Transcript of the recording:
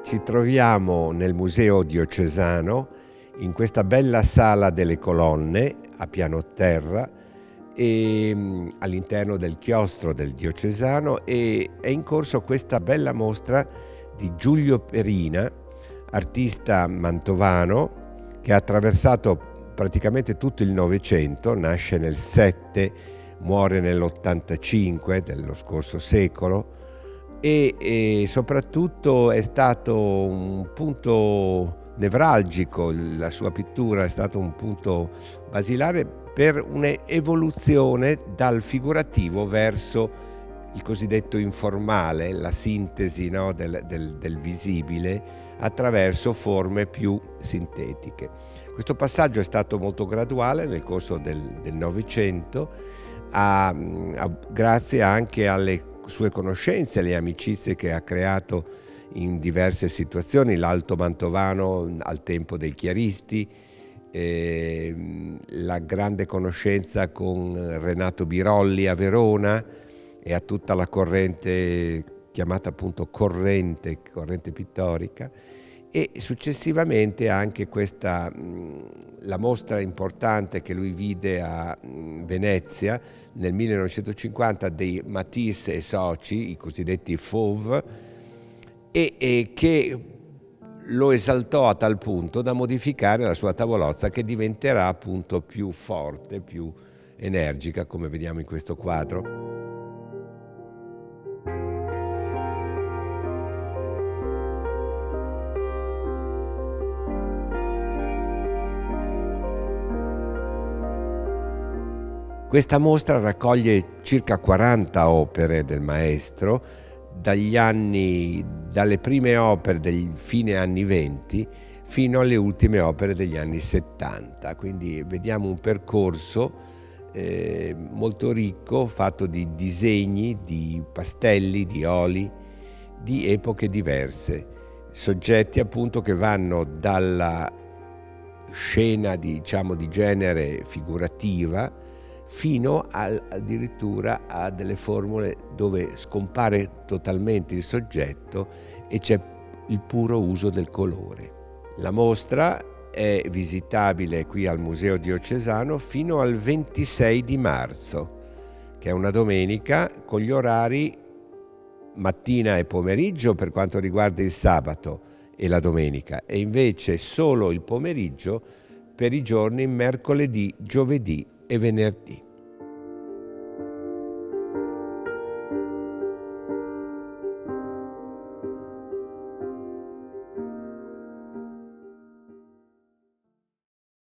Ci troviamo nel Museo Diocesano, in questa bella sala delle colonne a piano terra e all'interno del chiostro del Diocesano, e è in corso questa bella mostra di Giulio Perina, artista mantovano che ha attraversato praticamente tutto il Novecento. Nasce nel 7, muore nell'85 dello scorso secolo, e soprattutto è stato un punto nevralgico. La sua pittura è stato un punto basilare per un'evoluzione dal figurativo verso il cosiddetto informale, la sintesi, no, del visibile attraverso forme più sintetiche. Questo passaggio è stato molto graduale nel corso del Novecento, grazie anche alle sue conoscenze, le amicizie che ha creato in diverse situazioni, l'Alto Mantovano al tempo dei Chiaristi, la grande conoscenza con Renato Birolli a Verona e a tutta la corrente chiamata appunto corrente pittorica, e successivamente anche la mostra importante che lui vide a Venezia nel 1950 dei Matisse e soci, i cosiddetti Fauve, e che lo esaltò a tal punto da modificare la sua tavolozza, che diventerà appunto più forte, più energica, come vediamo in questo quadro. Questa mostra raccoglie circa 40 opere del maestro, dalle prime opere del fine anni 20 fino alle ultime opere degli anni 70. Quindi vediamo un percorso molto ricco, fatto di disegni, di pastelli, di oli, di epoche diverse, soggetti appunto che vanno dalla scena di genere figurativa fino addirittura a delle formule dove scompare totalmente il soggetto e c'è il puro uso del colore. La mostra è visitabile qui al Museo Diocesano fino al 26 di marzo, che è una domenica, con gli orari mattina e pomeriggio per quanto riguarda il sabato e la domenica, e invece solo il pomeriggio per i giorni mercoledì, giovedì e venerdì.